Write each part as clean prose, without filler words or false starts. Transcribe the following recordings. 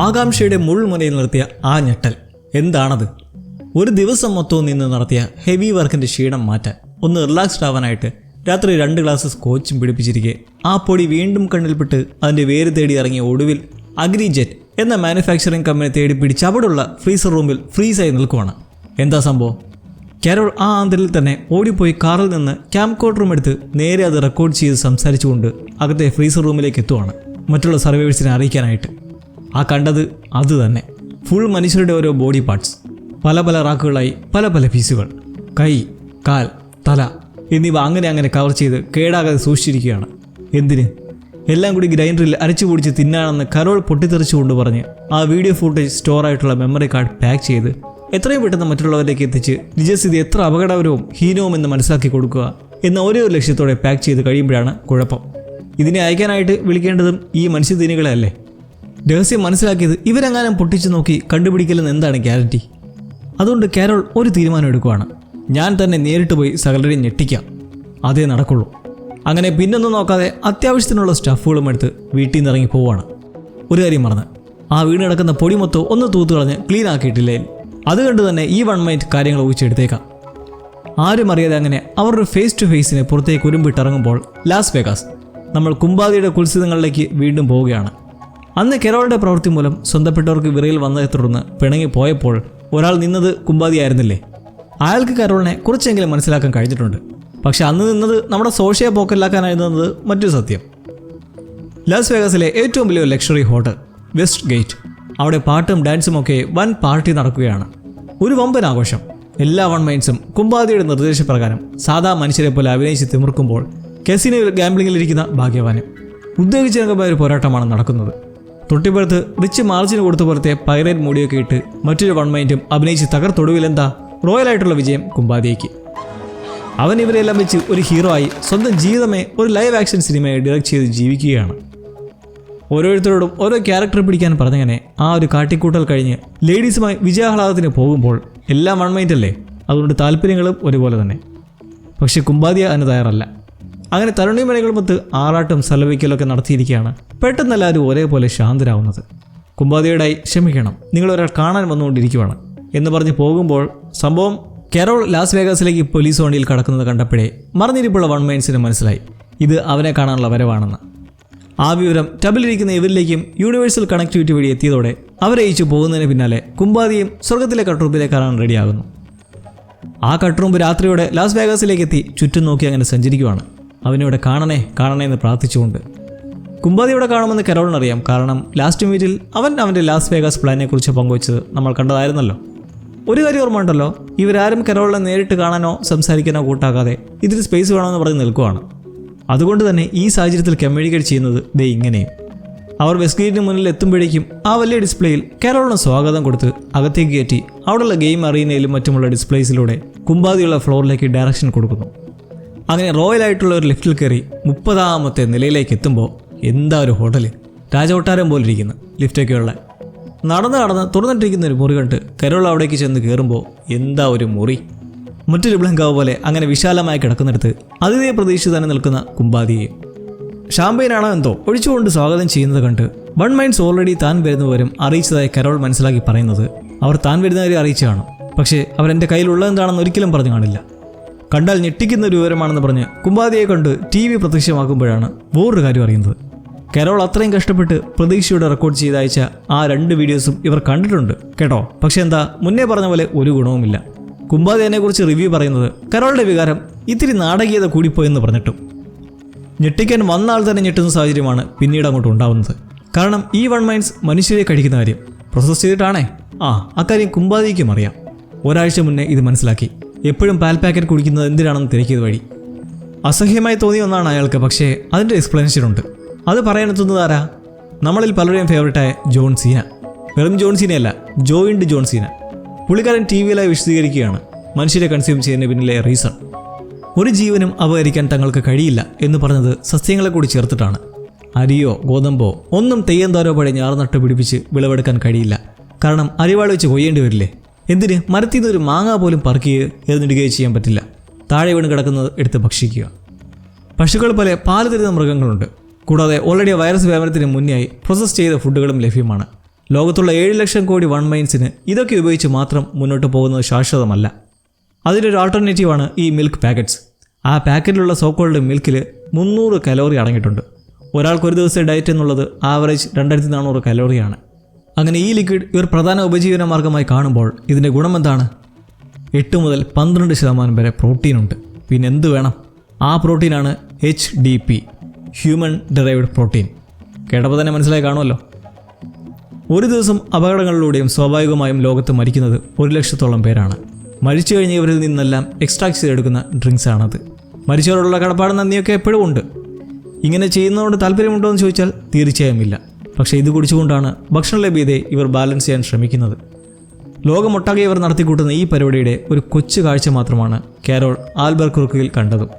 ആകാംക്ഷയുടെ മുൾമുനയിൽ നിർത്തിയ ആ ഞെട്ടൽ എന്താണത്? ഒരു ദിവസം മൊത്തവും നിന്ന് നടത്തിയ ഹെവി വർക്കിൻ്റെ ക്ഷീണം മാറ്റാൻ ഒന്ന് റിലാക്സ്ഡ് ആവാനായിട്ട് രാത്രി 2 ഗ്ലാസ് സ്കോച്ചും പിടിപ്പിച്ചിരിക്കെ ആ പൊടി വീണ്ടും കണ്ണിൽപ്പെട്ട് അതിൻ്റെ വേര് തേടി ഇറങ്ങിയ ഒടുവിൽ അഗ്രിജെറ്റ് എന്ന മാനുഫാക്ചറിംഗ് കമ്പനി തേടി പിടിച്ച് അവിടെയുള്ള ഫ്രീസർ റൂമിൽ ഫ്രീസായി നിൽക്കുവാണ്. എന്താ സംഭവം? കാരോൾ ആ ആന്തരിൽ തന്നെ ഓടിപ്പോയി കാറിൽ നിന്ന് ക്യാംകോർഡറും എടുത്ത് നേരെ അത് റെക്കോർഡ് ചെയ്ത് സംസാരിച്ചുകൊണ്ട് അകത്തെ ഫ്രീസർ റൂമിലേക്ക് എത്തുവാണ്, മറ്റുള്ള സർവൈവേഴ്സിനെ അറിയിക്കാനായിട്ട്. ആ കണ്ടത് അത് തന്നെ. ഫുൾ മനുഷ്യരുടെ ഓരോ ബോഡി പാർട്സ്, പല പല റാക്കുകളായി പല പല പീസുകൾ, കൈ, കാൽ, തല എന്നിവ അങ്ങനെ കവർ ചെയ്ത് കേടാകാതെ സൂക്ഷിച്ചിരിക്കുകയാണ്. എന്തിന്? എല്ലാം കൂടി ഗ്രൈൻഡറിൽ അരച്ചു പൊടിച്ച് തിന്നാണെന്ന് കരോൾ പൊട്ടിത്തെറിച്ചുകൊണ്ട് പറഞ്ഞ് ആ വീഡിയോ ഫുട്ടേജ് സ്റ്റോറായിട്ടുള്ള മെമ്മറി കാർഡ് പാക്ക് ചെയ്ത് എത്രയും പെട്ടെന്ന് മറ്റുള്ളവരിലേക്ക് എത്തിച്ച് നിജസ്ഥിതി എത്ര അപകടകരവും ഹീനവും എന്ന് മനസ്സിലാക്കി കൊടുക്കുക എന്ന ഒരേ ഒരു ലക്ഷ്യത്തോടെ പാക്ക് ചെയ്ത് കഴിയുമ്പോഴാണ് കുഴപ്പം. ഇതിനെ അയക്കാനായിട്ട് വിളിക്കേണ്ടതും ഈ മനുഷ്യദീനികളെ അല്ലേ? രഹസ്യം മനസ്സിലാക്കിയത് ഇവരെങ്ങാനും പൊട്ടിച്ചു നോക്കി കണ്ടുപിടിക്കലെന്ന് എന്താണ് ഗ്യാരണ്ടി? അതുകൊണ്ട് കാരോൾ ഒരു തീരുമാനം എടുക്കുവാണ്. ഞാൻ തന്നെ നേരിട്ട് പോയി സകലരെയും ഞെട്ടിക്കാം, അതേ നടക്കുള്ളൂ. അങ്ങനെ പിന്നൊന്നും നോക്കാതെ അത്യാവശ്യത്തിനുള്ള സ്റ്റഫുകളും എടുത്ത് വീട്ടിൽ നിന്ന് ഇറങ്ങി പോവുകയാണ്. ഒരു കാര്യം മറന്ന്, ആ വീട് കിടക്കുന്ന പൊടി മൊത്തം ഒന്ന് തൂത്ത് കളഞ്ഞ് ക്ലീൻ ആക്കിയിട്ടില്ലേ? അതുകൊണ്ട് തന്നെ ഈ 1 മിനിറ്റ് കാര്യങ്ങൾ ഊഹിച്ചെടുത്തേക്കാം. ആരും അറിയാതെ അങ്ങനെ അവരുടെ ഫേസ് ടു ഫേസിനെ പുറത്തേക്ക് ഉരുമ്പിട്ടിറങ്ങുമ്പോൾ ലാസ് വേഗാസ്, നമ്മൾ കുംബാദിയുടെ കുൽസിതങ്ങളിലേക്ക് വീണ്ടും പോവുകയാണ്. അന്ന് കെറോളുടെ പ്രവൃത്തി മൂലം സ്വന്തപ്പെട്ടവർക്ക് വിറയിൽ വന്നതിനെ തുടർന്ന് പിണങ്ങി പോയപ്പോൾ ഒരാൾ നിന്നത് കുംബാദിയായിരുന്നില്ലേ? അയാൾക്ക് കരോളിനെ കുറച്ചെങ്കിലും മനസ്സിലാക്കാൻ കഴിഞ്ഞിട്ടുണ്ട്. പക്ഷെ അന്ന് നിന്നത് നമ്മുടെ സോഷ്യയെ പോക്കല്ലാക്കാനായിരുന്നത് മറ്റൊരു സത്യം. ലാസ് വേഗസിലെ ഏറ്റവും വലിയ ലക്ഷറി ഹോട്ടൽ വെസ്റ്റ് ഗേറ്റ്, അവിടെ പാട്ടും ഡാൻസും ഒക്കെ വൻ പാർട്ടി നടക്കുകയാണ്. ഒരു വമ്പൻ ആഘോഷം. എല്ലാ 1 മൈൻസും കുംബാദിയുടെ നിർദ്ദേശപ്രകാരം സാധാ മനുഷ്യരെ പോലെ അഭിനയിച്ച് തിമിർക്കുമ്പോൾ കസിനോയിൽ ഗാംബ്ലിങ്ങിലിരിക്കുന്ന ഭാഗ്യവാനും ഉദ്യോഗിച്ചമായ ഒരു പോരാട്ടമാണ് നടക്കുന്നത്. തൊട്ടിപ്പുറത്ത് റിച്ച് മാർജിന് കൊടുത്ത പോലത്തെ പൈറേറ്റ് മൂടിയൊക്കെ ഇട്ട് മറ്റൊരു 1 മൈൻഡും അഭിനയിച്ച് തകർത്തൊടുവിലെന്താ റോയലായിട്ടുള്ള വിജയം കുംബാദിയയ്ക്ക്. അവൻ ഇവരെല്ലാം വെച്ച് ഒരു ഹീറോ ആയി സ്വന്തം ജീവിതമേ ഒരു ലൈവ് ആക്ഷൻ സിനിമയെ ഡയറക്റ്റ് ചെയ്ത് ജീവിക്കുകയാണ്. ഓരോരുത്തരോടും ഓരോ ക്യാരക്ടർ പിടിക്കാൻ പറഞ്ഞങ്ങനെ ആ ഒരു കാട്ടിക്കൂട്ടൽ കഴിഞ്ഞ് ലേഡീസുമായി വിജയാഹ്ലാദത്തിന് പോകുമ്പോൾ എല്ലാം 1 മൈൻഡ് അല്ലേ, അതുകൊണ്ട് താല്പര്യങ്ങളും ഒരുപോലെ തന്നെ. പക്ഷെ കുംബാദിയ അതിന് തയ്യാറല്ല. അങ്ങനെ തരുണിമണികളുമൊത്ത് ആറാട്ടും സലവിക്കലൊക്കെ നടത്തിയിരിക്കുകയാണ്. പെട്ടെന്ന് എല്ലാവരും ഒരേപോലെ ശാന്തരാവുന്നത്. കുംബാദിയോടായി ക്ഷമിക്കണം, നിങ്ങളൊരാൾ കാണാൻ വന്നുകൊണ്ടിരിക്കുവാണ് എന്ന് പറഞ്ഞ് പോകുമ്പോൾ സംഭവം കെറോൾ ലാസ് വേഗാസിലേക്ക് പോലീസ് വണ്ടിയിൽ കടക്കുന്നത് കണ്ടപ്പോഴേ മറിഞ്ഞിരിപ്പുള്ള 1 മൈൻസിന് മനസ്സിലായി ഇത് അവനെ കാണാനുള്ള വരവാണെന്ന്. ആ വിവരം ടബിലിരിക്കുന്ന ഇവരിലേക്കും യൂണിവേഴ്സൽ കണക്ടിവിറ്റി വഴി എത്തിയതോടെ അവരെ അയച്ചു പോകുന്നതിന് പിന്നാലെ കുംബാദിയും സ്വർഗത്തിലെ കട്ട്റൂമ്പിലേക്ക് കാണാൻ റെഡിയാകുന്നു. ആ കട്ട്റൂമ്പ് രാത്രിയോടെ ലാസ് വേഗാസിലേക്ക് എത്തി ചുറ്റും നോക്കി അങ്ങനെ സഞ്ചരിക്കുവാണ്, അവനിവിടെ കാണണേ എന്ന് പ്രാർത്ഥിച്ചുകൊണ്ട്. കുംബാദിയോടെ കാണുമെന്ന് കരോളിനറിയാം, കാരണം ലാസ്റ്റ് മീറ്റിൽ അവൻ അവൻ്റെ ലാസ് വേഗാസ് പ്ലാനിനെക്കുറിച്ച് പങ്കുവച്ചത് നമ്മൾ കണ്ടതായിരുന്നല്ലോ. ഒരു കാര്യം ഓർമ്മ ഉണ്ടല്ലോ, ഇവരാരും കരോളിനെ നേരിട്ട് കാണാനോ സംസാരിക്കാനോ കൂട്ടാക്കാതെ ഇതിൽ സ്പേസ് വേണമെന്ന് പറഞ്ഞ് നിൽക്കുവാണ്. അതുകൊണ്ട് തന്നെ ഈ സാഹചര്യത്തിൽ കമ്മ്യൂണിക്കേറ്റ് ചെയ്യുന്നത് ദേ ഇങ്ങനെയും. അവർ വെസ്റ്റ്ഗേറ്റിന് മുന്നിൽ എത്തുമ്പോഴേക്കും ആ വലിയ ഡിസ്പ്ലേയിൽ കരോളിന് സ്വാഗതം കൊടുത്ത് അകത്തേക്ക് കയറ്റി അവിടെയുള്ള ഗെയിം അറീനയിലും മറ്റുമുള്ള ഡിസ്പ്ലേസിലൂടെ കുംബാദിയുള്ള ഫ്ലോറിലേക്ക് ഡയറക്ഷൻ കൊടുക്കുന്നു. അങ്ങനെ റോയലായിട്ടുള്ള ഒരു ലിഫ്റ്റിൽ കയറി 30ാമത്തെ നിലയിലേക്ക് എത്തുമ്പോൾ എന്താ ഒരു ഹോട്ടല്, രാജകൊട്ടാരം പോലെ ഇരിക്കുന്നു. ലിഫ്റ്റൊക്കെയുള്ള നടന്ന് തുറന്നിട്ടിരിക്കുന്ന ഒരു മുറി കണ്ട് കരോൾ അവിടേക്ക് ചെന്ന് കയറുമ്പോൾ എന്താ ഒരു മുറി, മറ്റൊരു ബ്ലങ്കാവ് പോലെ അങ്ങനെ വിശാലമായി കിടക്കുന്നിടത്ത് അതിഥിയെ പ്രതീക്ഷിച്ച് തന്നെ നിൽക്കുന്ന കുംബാദിയെയും ഷാമ്പയിനാണോ എന്തോ ഒഴിച്ചുകൊണ്ട് സ്വാഗതം ചെയ്യുന്നത് കണ്ട് 1 മൈൻസ് ഓൾറെഡി താൻ വരുന്നവരും അറിയിച്ചതായി കരോൾ മനസ്സിലാക്കി പറയുന്നത് അവർ താൻ വരുന്നവരെ അറിയിച്ചതാണ്. പക്ഷേ അവരെൻ്റെ കയ്യിലുള്ളതെന്താണെന്ന് ഒരിക്കലും പറഞ്ഞു കാണില്ല. കണ്ടാൽ ഞെട്ടിക്കുന്ന ഒരു വിവരമാണെന്ന് പറഞ്ഞ് കുംബാദിയെ കൊണ്ട് TV പ്രത്യക്ഷമാക്കുമ്പോഴാണ് വേറൊരു കാര്യം അറിയുന്നത്. കരോൾ അത്രയും കഷ്ടപ്പെട്ട് പ്രതീക്ഷയോടെ റെക്കോർഡ് ചെയ്ത് അയച്ച ആ 2 വീഡിയോസും ഇവർ കണ്ടിട്ടുണ്ട് കേട്ടോ. പക്ഷെ എന്താ, മുന്നേ പറഞ്ഞ പോലെ ഒരു ഗുണവുമില്ല. കുംബാദിയെക്കുറിച്ച് റിവ്യൂ പറയുന്നത് കരോളുടെ വികാരം ഇത്തിരി നാടകീയത കൂടിപ്പോയെന്ന് പറഞ്ഞിട്ടും ഞെട്ടിക്കാൻ വന്ന ആൾ തന്നെ ഞെട്ടുന്ന സാഹചര്യമാണ് പിന്നീട് അങ്ങോട്ട് ഉണ്ടാവുന്നത്. കാരണം ഈ 1 മൈൻസ് മനുഷ്യരെ കഴിക്കുന്ന കാര്യം പ്രോസസ് ചെയ്തിട്ടാണേ. അക്കാര്യം കുംബാദിക്കും അറിയാം. ഒരാഴ്ച മുന്നേ ഇത് മനസ്സിലാക്കി. എപ്പോഴും പാൽ പാക്കറ്റ് കുടിക്കുന്നത് എന്തിനാണെന്ന് തിരക്കിയത് വഴി അസഹ്യമായി തോന്നിയ ഒന്നാണ് അയാൾക്ക്. പക്ഷേ അതിൻ്റെ എക്സ്പ്ലനേഷൻ ഉണ്ട്. അത് പറയാനെത്തുന്നത് ആരാ? നമ്മളിൽ പലരുടെയും ഫേവറേറ്റായ ജോൺ സീന. വെറും ജോൺ സീനയല്ല, ജോയിൻഡ് ജോൺ സീന. പുള്ളിക്കാരൻ TVയിലായി വിശദീകരിക്കുകയാണ് മനുഷ്യരെ കൺസ്യൂം ചെയ്യുന്നതിന് പിന്നിലെ റീസൺ. ഒരു ജീവനും അപഹരിക്കാൻ തങ്ങൾക്ക് കഴിയില്ല എന്ന് പറഞ്ഞത് സസ്യങ്ങളെ കൂടി ചേർത്തിട്ടാണ്. അരിയോ ഗോതമ്പോ ഒന്നും തെയ്യന്താരോ പഴയ ഞാർനട്ട് പിടിപ്പിച്ച് വിളവെടുക്കാൻ കഴിയില്ല. കാരണം അരിവാൾ വെച്ച് കൊയ്യേണ്ടി വരില്ലേ? എന്തിന്? മരത്തിൽ നിന്ന് ഒരു മാങ്ങ പോലും പറിക്കുകയോ എറിഞ്ഞിടുകയോ ചെയ്യാൻ പറ്റില്ല. താഴെ വീണ് കിടക്കുന്നത് എടുത്ത് ഭക്ഷിക്കുക. പശുക്കൾ പോലെ പാല് തരുന്ന മൃഗങ്ങളുണ്ട്. കൂടാതെ ഓൾറെഡി വൈറസ് വ്യാപനത്തിന് മുന്നേയായി പ്രോസസ് ചെയ്ത ഫുഡുകളും ലഭ്യമാണ്. ലോകത്തുള്ള 7 ലക്ഷം കോടി വൺ മൈൻസിന് ഇതൊക്കെ ഉപയോഗിച്ച് മാത്രം മുന്നോട്ട് പോകുന്നത് ശാശ്വതമല്ല. അതിലൊരു ആൾട്ടർനേറ്റീവാണ് ഈ മിൽക്ക് പാക്കറ്റ്സ്. ആ പാക്കറ്റിലുള്ള സോക്കോൾഡ് മിൽക്കിൽ 300 കലോറി അടങ്ങിയിട്ടുണ്ട്. ഒരാൾക്ക് ഒരു ദിവസത്തെ ഡയറ്റ് എന്നുള്ളത് ആവറേജ് 2400 കലോറിയാണ്. അങ്ങനെ ഈ ലിക്വിഡ് ഇവർ പ്രധാന ഉപജീവന മാർഗ്ഗമായി കാണുമ്പോൾ ഇതിൻ്റെ ഗുണമെന്താണ്? 8 മുതൽ 12% വരെ പ്രോട്ടീനുണ്ട്. പിന്നെ എന്ത് വേണം? ആ പ്രോട്ടീനാണ് HDP, ഹ്യൂമൻ ഡിറൈവ്ഡ് പ്രോട്ടീൻ. കേട്ടപ്പോൾ തന്നെ മനസ്സിലായി കാണുമല്ലോ. ഒരു ദിവസം അപകടങ്ങളിലൂടെയും സ്വാഭാവികമായും ലോകത്ത് മരിക്കുന്നത് 1 ലക്ഷത്തോളം പേരാണ്. മരിച്ചു കഴിഞ്ഞവരിൽ നിന്നെല്ലാം എക്സ്ട്രാക്ട് ചെയ്തെടുക്കുന്ന ഡ്രിങ്ക്സാണത്. മരിച്ചവരോടുള്ള കടപ്പാട് നന്ദിയൊക്കെ എപ്പോഴും ഉണ്ട്. ഇങ്ങനെ ചെയ്യുന്നതുകൊണ്ട് താല്പര്യമുണ്ടോ എന്ന് ചോദിച്ചാൽ തീർച്ചയായും ഇല്ല. പക്ഷേ ഇത് കുടിച്ചുകൊണ്ടാണ് ഭക്ഷണ ലഭ്യതയെ ഇവർ ബാലൻസ് ചെയ്യാൻ ശ്രമിക്കുന്നത്. ലോകമൊട്ടാകെ ഇവർ നടത്തിക്കൂട്ടുന്ന ഈ പരിപാടിയുടെ ഒരു കൊച്ചു കാഴ്ച മാത്രമാണ് കാരോൾ ആൽബർക്കുർക്കിൽ കണ്ടതും.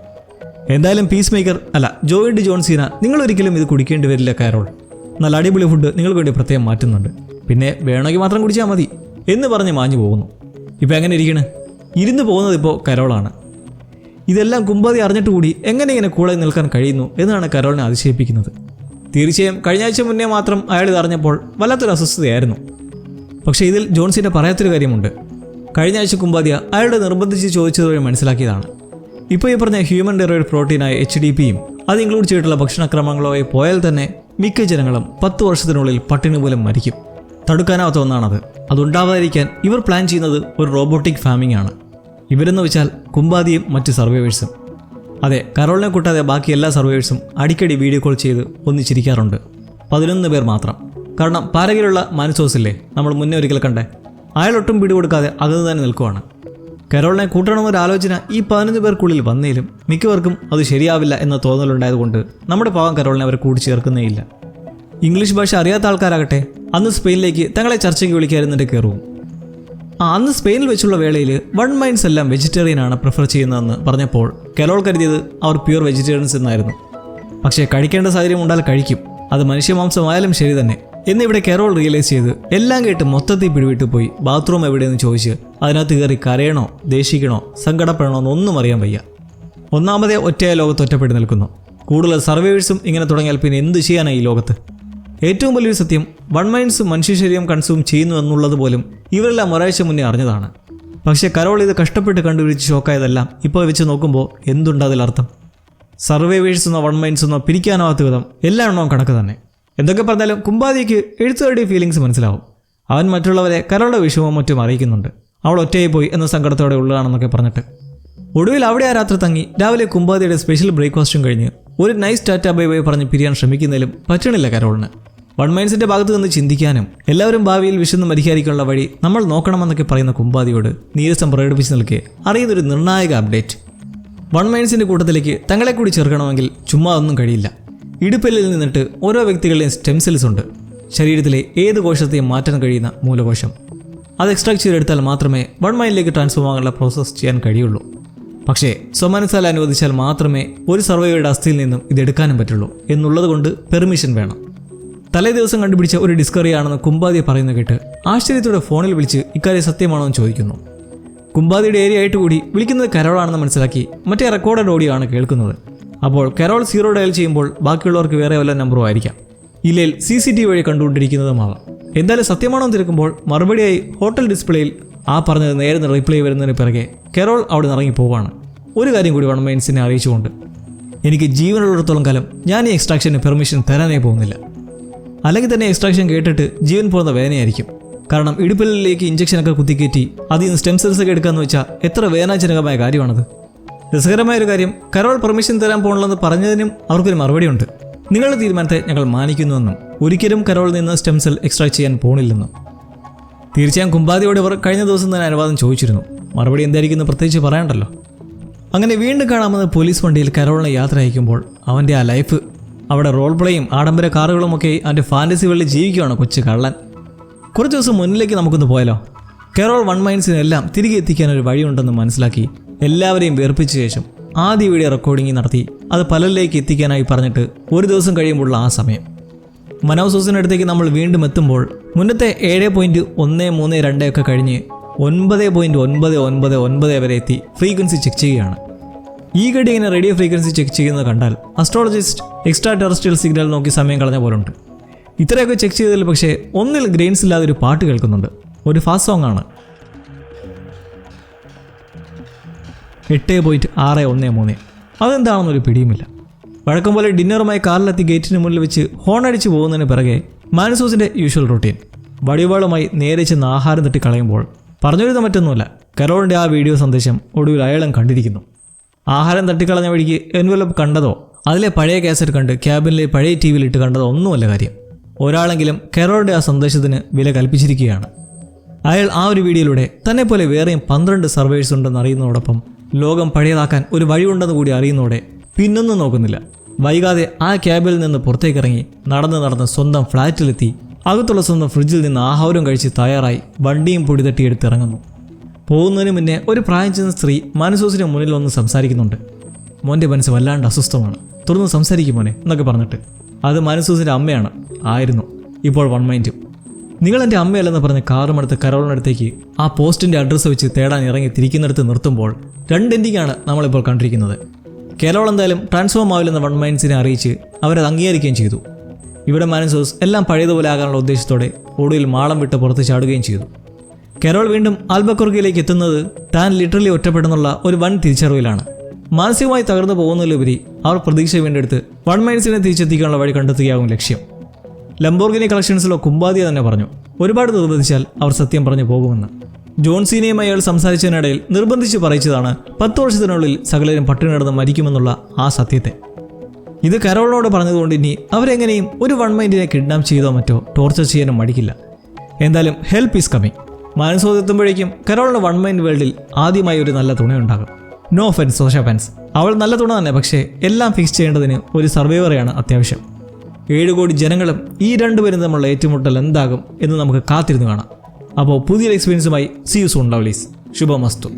എന്തായാലും പീസ് മേക്കർ അല്ല ജോയി ഡി ജോൺ സീന, നിങ്ങളൊരിക്കലും ഇത് കുടിക്കേണ്ടി വരില്ല കാരോൾ. നല്ല അടിപൊളി ഫുഡ് നിങ്ങൾക്ക് വേണ്ടി പ്രത്യേകം മാറ്റുന്നുണ്ട്. പിന്നെ വേണമെങ്കിൽ മാത്രം കുടിച്ചാൽ മതി എന്ന് പറഞ്ഞ് മാഞ്ഞു പോകുന്നു. ഇപ്പോൾ എങ്ങനെ ഇരിക്കണ്? ഇരുന്ന് പോകുന്നത് ഇപ്പോൾ കരോളാണ്. ഇതെല്ലാം കുമ്പാതി അറിഞ്ഞിട്ട് കൂടി എങ്ങനെ ഇങ്ങനെ കൂടെ നിൽക്കാൻ കഴിയുന്നു എന്നാണ് കരോളിനെ അതിശയിപ്പിക്കുന്നത്. തീർച്ചയായും കഴിഞ്ഞ ആഴ്ച മുന്നേ മാത്രം അയാൾ ഇതറിഞ്ഞപ്പോൾ വല്ലാത്തൊരു അസ്വസ്ഥതയായിരുന്നു. പക്ഷേ ഇതിൽ ജോൺസിൻ്റെ പറയാത്തൊരു കാര്യമുണ്ട്. കഴിഞ്ഞ ആഴ്ച കുമ്പാതിയ അയാളുടെ നിർബന്ധിച്ച് ചോദിച്ചതുവഴി മനസ്സിലാക്കിയതാണ്. ഇപ്പോൾ ഈ പറഞ്ഞ ഹ്യൂമൻ ഡിറൈവ്ഡ് പ്രോട്ടീനായ HDPയും അത് ഇൻക്ലൂഡ് ചെയ്തിട്ടുള്ള ഭക്ഷണക്രമങ്ങളോയെ പോയാൽ തന്നെ മിക്ക ജനങ്ങളും 10 വർഷത്തിനുള്ളിൽ പട്ടിണി മൂലം മരിക്കും. തടുക്കാനാവാത്ത ഒന്നാണത്. അതുണ്ടാവാതിരിക്കാൻ ഇവർ പ്ലാൻ ചെയ്യുന്നത് ഒരു റോബോട്ടിക് ഫാമിംഗ് ആണ്. ഇവരെന്ന് വെച്ചാൽ കുമ്പാതിയും മറ്റ് സർവൈവേഴ്സും. അതെ, കരോളിനെ കൂട്ടാതെ ബാക്കി എല്ലാ സർവൈവേഴ്സും അടിക്കടി വീഡിയോ കോൾ ചെയ്ത് ഒന്നിച്ചിരിക്കാറുണ്ട്. 11 പേർ മാത്രം. കാരണം പാരഗിലുള്ള മാനിസോസില്ലേ, നമ്മൾ മുന്നേ ഒരിക്കൽ കണ്ടേ, അയാളൊട്ടും പിടികൊടുക്കാതെ അകന്ന് തന്നെ നിൽക്കുവാണ്. കരോളിനെ കൂട്ടണമെന്നൊരാലോചന ഈ 11 പേർക്കുള്ളിൽ വന്നേലും മിക്കവർക്കും അത് ശരിയാവില്ല എന്ന തോന്നലുണ്ടായതുകൊണ്ട് നമ്മുടെ പാവം കരോളിനെ അവർ കൂട്ടിച്ചേർക്കുന്നേയില്ല. ഇംഗ്ലീഷ് ഭാഷ അറിയാത്ത ആൾക്കാരാകട്ടെ അന്ന് സ്പെയിനിലേക്ക് തങ്ങളെ ചർച്ചയ്ക്ക് വിളിക്കാതിരുന്നിട്ട് കയറും. അന്ന് സ്പെയിനിൽ വെച്ചുള്ള വേളയിൽ വൺ മൈൻഡ്സ് എല്ലാം വെജിറ്റേറിയനാണ് പ്രിഫർ ചെയ്യുന്നതെന്ന് പറഞ്ഞപ്പോൾ കരോൾ കരുതിയത് അവർ പ്യൂർ വെജിറ്റേറിയൻസ് എന്നായിരുന്നു. പക്ഷേ കഴിക്കേണ്ട സാഹചര്യം ഉണ്ടാൽ കഴിക്കും, അത് മനുഷ്യമാംസമായാലും ശരി തന്നെ എന്നിവിടെ കരോൾ റിയലൈസ് ചെയ്ത് എല്ലാം കേട്ട് മൊത്തത്തിൽ പിടിവിട്ട് പോയി ബാത്റൂം എവിടെയെന്ന് ചോദിച്ച് അതിനകത്ത് കയറി കരയണോ ദേഷിക്കണോ സങ്കടപ്പെടണോ എന്നൊന്നും അറിയാൻ വയ്യ. ഒന്നാമതേ ഒറ്റയായ ലോകത്ത് ഒറ്റപ്പെട്ട് നിൽക്കുന്നു. കൂടുതൽ സർവൈവേഴ്സും ഇങ്ങനെ തുടങ്ങിയാൽ പിന്നെ എന്ത് ചെയ്യാനാണ് ഈ ലോകത്ത്? ഏറ്റവും വലിയൊരു സത്യം, വൺ മൈൻഡ്സ് മനുഷ്യ ശരീരം കൺസ്യൂം ചെയ്യുന്നു എന്നുള്ളത് പോലും ഇവരെല്ലാം ഒരാഴ്ച മുന്നേ അറിഞ്ഞതാണ്. പക്ഷേ കരോൾ ഇത് കഷ്ടപ്പെട്ട് കണ്ടുപിടിച്ച് ഷോക്കായതെല്ലാം ഇപ്പോൾ വെച്ച് നോക്കുമ്പോൾ എന്തുണ്ട് അതിലർത്ഥം? സർവൈവേഴ്സ് എന്നോ വൺ മൈൻഡ്സ് എന്നോ പിരിക്കാനാവാത്ത വിധം എല്ലാ എണ്ണവും കണക്ക് തന്നെ. എന്തൊക്കെ പറഞ്ഞാലും കുമ്പാതിക്ക് എഴുത്തുകാരുടെ ഫീലിങ്സ് മനസ്സിലാവും. അവൻ മറ്റുള്ളവരെ കരോളുടെ വിഷമവും മറ്റും അറിയിക്കുന്നുണ്ട്. അവൾ ഒറ്റയായി പോയി എന്ന സങ്കടത്തോടെ ഉള്ളതാണെന്നൊക്കെ പറഞ്ഞിട്ട്. ഒടുവിൽ അവിടെ ആ രാത്രി തങ്ങി രാവിലെ കുമ്പാതിയുടെ സ്പെഷ്യൽ ബ്രേക്ക്ഫാസ്റ്റും കഴിഞ്ഞ് ഒരു നൈസ് ടാറ്റ ബൈ ബൈ പറഞ്ഞ് പിരിയാൻ ശ്രമിക്കുന്നതിലും പറ്റണില്ല കരോളിന്. വൺ മൈൻഡ്സിന്റെ ഭാഗത്ത് നിന്ന് ചിന്തിക്കാനും എല്ലാവരും ഭാവിയിൽ വിശന്ന് മരിക്കാതിരിക്കാനുള്ള വഴി നമ്മൾ നോക്കണമെന്നൊക്കെ പറയുന്ന കുമ്പാതിയോട് നീരസം പ്രകടിപ്പിച്ച് നിൽക്കെ അറിയുന്നൊരു നിർണായക അപ്ഡേറ്റ്. വൺ മൈൻഡ്സിന്റെ കൂട്ടത്തിലേക്ക് തങ്ങളെ കൂടി ചേർക്കണമെങ്കിൽ ചുമ്മാ ഒന്നും കഴിയില്ല. ഇടുപ്പല്ലിൽ നിന്നിട്ട് ഓരോ വ്യക്തികളുടെയും സ്റ്റെം സെൽസ് ഉണ്ട്. ശരീരത്തിലെ ഏത് കോശത്തെയും മാറ്റാൻ കഴിയുന്ന മൂലകോശം. അത് എക്സ്ട്രാക്ട് ചെയ്തെടുത്താൽ മാത്രമേ വൺ മൈൻഡിലേക്ക് ട്രാൻസ്ഫോം ആകാനുള്ള പ്രോസസ്സ് ചെയ്യാൻ കഴിയുള്ളൂ. പക്ഷേ സ്വമനസാൽ അനുവദിച്ചാൽ മാത്രമേ ഒരു സർവൈവറുടെ അസ്ഥിയിൽ നിന്നും ഇതെടുക്കാനും പറ്റുള്ളൂ എന്നുള്ളത് കൊണ്ട് പെർമിഷൻ വേണം. തലേ ദിവസം കണ്ടുപിടിച്ച ഒരു ഡിസ്കവറി ആണെന്ന് കുമ്പാതിയെ പറയുന്നത് കേട്ട് ആശ്ചര്യത്തോടെ ഫോണിൽ വിളിച്ച് ഇക്കാര്യം സത്യമാണോ എന്ന് ചോദിക്കുന്നു. കുമ്പാതിയുടെ ഏരിയ ആയിട്ട് കൂടി വിളിക്കുന്നത് കരോളാണെന്ന് മനസ്സിലാക്കി മറ്റേ റെക്കോർഡഡ് ഓഡിയോ ആണ് കേൾക്കുന്നത്. അപ്പോൾ കരോൾ 0 ഡയൽ ചെയ്യുമ്പോൾ ബാക്കിയുള്ളവർക്ക് വേറെ വല്ല നമ്പറും ആയിരിക്കാം. ഇല്ലെങ്കിൽ CCTV വഴി കണ്ടുകൊണ്ടിരിക്കുന്നതുമാവാം. എന്തായാലും സത്യമാണോ എന്ന് തിരക്കുമ്പോൾ മറുപടിയായി ഹോട്ടൽ ഡിസ്പ്ലേയിൽ ആ പറഞ്ഞത് നേരെ റിപ്ലൈ വരുന്നതിന് പിറകെ കരോൾ അവിടെ നിന്ന് ഇറങ്ങി പോവാണ്. ഒരു കാര്യം കൂടി വൺ മൈൻഡ്സിനെ അറിയിച്ചുകൊണ്ട്, എനിക്ക് ജീവനുള്ളിടത്തോളം കാലം ഞാൻ ഈ എക്സ്ട്രാക്ഷന് പെർമിഷൻ തരാനേ പോകുന്നില്ല. അല്ലെങ്കിൽ തന്നെ എക്സ്ട്രാക്ഷൻ കേട്ടിട്ട് ജീവൻ പോകുന്ന വേദനയായിരിക്കും. കാരണം ഇടുപ്പലിലേക്ക് ഇഞ്ചക്ഷനൊക്കെ കുത്തിക്കയറ്റി അതിൽ നിന്ന് സ്റ്റെം സെൽസ് ഒക്കെ എടുക്കാമെന്ന് വെച്ചാൽ എത്ര വേദനാജനകമായ കാര്യമാണത്. രസകരമായൊരു കാര്യം, കരോൾ പെർമിഷൻ തരാൻ പോകണമെന്ന് പറഞ്ഞതിനും അവർക്കൊരു മറുപടിയുണ്ട്. നിങ്ങളുടെ തീരുമാനത്തെ ഞങ്ങൾ മാനിക്കുന്നുവെന്നും ഒരിക്കലും കരോളിൽ നിന്ന് സ്റ്റെം സെൽ എക്സ്ട്രാക്ട് ചെയ്യാൻ പോണില്ലെന്നും. തീർച്ചയായും കുമ്പാതിയോട് ഇവർ കഴിഞ്ഞ ദിവസം തന്നെ അനുവാദം ചോദിച്ചിരുന്നു. മറുപടി എന്തായിരിക്കും പ്രത്യേകിച്ച് പറയണ്ടല്ലോ. അങ്ങനെ വീണ്ടും കാണാമെന്ന് പോലീസ് വണ്ടിയിൽ കരോളിനെ യാത്ര അയക്കുമ്പോൾ അവൻ്റെ ആ ലൈഫ്, അവിടെ റോൾ പ്ലേയും ആഡംബര കാറുകളുമൊക്കെ അവൻ്റെ ഫാൻറ്റസി വെള്ളി ജീവിക്കുകയാണ് കൊച്ചു കള്ളൻ. കുറച്ച് ദിവസം മുന്നിലേക്ക് നമുക്കൊന്ന് പോയാലോ? കരോൾ വൺ മൈൻഡ്സിനെല്ലാം തിരികെ എത്തിക്കാനൊരു വഴിയുണ്ടെന്ന് മനസ്സിലാക്കി എല്ലാവരെയും വേർപ്പിച്ച ശേഷം ആദ്യ വീഡിയോ റെക്കോർഡിംഗ് നടത്തി അത് പലരിലേക്ക് എത്തിക്കാനായി പറഞ്ഞിട്ട് ഒരു ദിവസം കഴിയുമ്പോഴുള്ള ആ സമയം മനോസോസിനടുത്തേക്ക് നമ്മൾ വീണ്ടും എത്തുമ്പോൾ മുന്നത്തെ 7.132 ഒക്കെ കഴിഞ്ഞ് 9.999 വരെ എത്തി ഫ്രീക്വൻസി ചെക്ക് ചെയ്യുകയാണ്. ഈ ഗഡി ഇങ്ങനെ റേഡിയോ ഫ്രീക്വൻസി ചെക്ക് ചെയ്യുന്നത് കണ്ടാൽ അസ്ട്രോളജിസ്റ്റ് എക്സ്ട്രാ ടെറസ്ട്രിയൽ സിഗ്നൽ നോക്കി സമയം കളഞ്ഞ പോലുണ്ട്. ഇത്രയൊക്കെ ചെക്ക് ചെയ്തതിൽ പക്ഷേ ഒന്നിൽ ഗ്രെയിൻസ് ഇല്ലാതെ ഒരു പാട്ട് കേൾക്കുന്നുണ്ട്. ഒരു ഫാസ്റ്റ് സോങ് ആണ്. 8.613. അതെന്താണെന്നൊരു പിടിയുമില്ല. വഴക്കം പോലെ ഡിന്നറുമായി കാറിലെത്തി ഗേറ്റിന് മുന്നിൽ വെച്ച് ഹോൺ അടിച്ച് പോകുന്നതിന് പിറകെ മാനസൂസിൻ്റെ യൂഷ്വൽ റൂട്ടീൻ. വടിവാളുമായി നേരെ ചെന്ന് ആഹാരം തട്ടിക്കളയുമ്പോൾ പറഞ്ഞിരുന്ന മറ്റൊന്നുമല്ല, കരോളിൻ്റെ ആ വീഡിയോ സന്ദേശം ഒടുവിൽ അയാളും കണ്ടിരിക്കുന്നു. ആഹാരം തട്ടിക്കളഞ്ഞ വഴിക്ക് എൻവലപ്പ് കണ്ടതോ അതിലെ പഴയ കാസറ്റ് കണ്ട് ക്യാബിനിലെ പഴയ ടി വിയിലിട്ട് കണ്ടതോ ഒന്നുമല്ല കാര്യം. ഒരാളെങ്കിലും കരോളിൻ്റെ ആ സന്ദേശത്തിന് വില കൽപ്പിച്ചിരിക്കുകയാണ്. അയാൾ ആ ഒരു വീഡിയോയിലൂടെ തന്നെപ്പോലെ വേറെയും 12 സർവേഴ്സ് ഉണ്ടെന്ന് അറിയുന്നതോടൊപ്പം ലോകം പഴയതാക്കാൻ ഒരു വഴിയുണ്ടെന്ന് കൂടി അറിയുന്നതോടെ പിന്നൊന്നും നോക്കുന്നില്ല. വൈകാതെ ആ ക്യാബിൽ നിന്ന് പുറത്തേക്കിറങ്ങി നടന്ന് സ്വന്തം ഫ്ലാറ്റിലെത്തി അകത്തുള്ള സ്വന്തം ഫ്രിഡ്ജിൽ നിന്ന് ആഹാരം കഴിച്ച് തയ്യാറായി വണ്ടിയും പൊടി തട്ടിയെടുത്തിറങ്ങുന്നു. പോകുന്നതിന് മുന്നേ ഒരു പ്രായം ചെന്ന സ്ത്രീ മാനസൂസിന് മുന്നിൽ വന്ന് സംസാരിക്കുന്നുണ്ട്. മോൻ്റെ മനസ്സ് വല്ലാണ്ട് അസ്വസ്ഥമാണ്, തുറന്ന് സംസാരിക്കും മോനെ എന്നൊക്കെ പറഞ്ഞിട്ട്. അത് മാനസൂസിൻ്റെ അമ്മയാണ്. ആയിരുന്നു. ഇപ്പോൾ 1 മൈൻഡും. നിങ്ങൾ എൻ്റെ അമ്മയല്ലെന്ന് പറഞ്ഞ് കാറുമെടുത്ത് കരോളിനടുത്തേക്ക് ആ പോസ്റ്റിൻ്റെ അഡ്രസ്സ് വെച്ച് തേടാൻ ഇറങ്ങി തിരിക്കുന്നിടത്ത് നിർത്തുമ്പോൾ 2 എൻഡിങ്ങാണ് നമ്മളിപ്പോൾ കണ്ടിരിക്കുന്നത്. കരോൾ എന്തായാലും ട്രാൻസ്ഫോം ആവില്ലെന്ന 1 മൈൻഡ്സിനെ അറിയിച്ച് അവരത് അംഗീകരിക്കുകയും ചെയ്തു. ഇവിടെ മാനസൂസ് എല്ലാം പഴയതുപോലെ ആകാനുള്ള ഉദ്ദേശത്തോടെ ഒടുവിൽ മാളം വിട്ട് പുറത്ത് ചാടുകയും ചെയ്തു. കരോൾ വീണ്ടും ആൽബക്കോർക്കിലേക്ക് എത്തുന്നത് താൻ ലിറ്ററലി ഒറ്റപ്പെടുന്നുള്ള ഒരു വൻ തിരിച്ചറിവിലാണ്. മാനസികമായി തകർന്നു പോകുന്നതിലുപരി അവർ പ്രതീക്ഷ വീണ്ടെടുത്ത് 1 മൈൻഡ്സിനെ തിരിച്ചെത്തിക്കാനുള്ള വഴി കണ്ടെത്തുകയാകും ലക്ഷ്യം. ലംബോർഗിനി കളക്ഷൻസിലോ കുമ്പാദിയ തന്നെ പറഞ്ഞു, ഒരുപാട് നിർബന്ധിച്ചാൽ അവർ സത്യം പറഞ്ഞു പോകുമെന്ന്. ജോൺസീനയുമായി അയാൾ സംസാരിച്ചതിനിടയിൽ നിർബന്ധിച്ച് പറയിച്ചതാണ് 10 വർഷത്തിനുള്ളിൽ സകലരും പട്ടിണി കിടന്ന് മരിക്കുമെന്നുള്ള ആ സത്യത്തെ. ഇത് കരോളിനോട് പറഞ്ഞതുകൊണ്ട് ഇനി അവരെങ്ങനെയും ഒരു 1 മൈൻഡിനെ കിഡ്നാപ്പ് ചെയ്തോ മറ്റോ ടോർച്ചർ ചെയ്യാനും മടിക്കില്ല. എന്തായാലും ഹെൽപ്പ് ഈസ് കമ്മിങ്. മാനസോസ് എത്തുമ്പോഴേക്കും കരോളിന് 1 മൈൻഡ് വേൾഡിൽ ആദ്യമായി ഒരു നല്ല തുണയുണ്ടാകും. നോ ഒഫൻസ് സോഷ ഫാൻസ്, അവൾ നല്ല തുണ തന്നെ. പക്ഷേ എല്ലാം ഫിക്സ് ചെയ്യേണ്ടതിന് ഒരു സർവൈവറെയാണ് അത്യാവശ്യം. 7 കോടി ജനങ്ങളും ഈ 2 പേരും തമ്മിലുള്ള ഏറ്റുമുട്ടൽ എന്താകും എന്ന് നമുക്ക് കാത്തിരുന്ന് കാണാം. അപ്പോൾ പുതിയൊരു എക്സ്പീരിയൻസുമായി സീ യു സൂൺ ലവ്ലീസ്. ശുഭമസ്തു.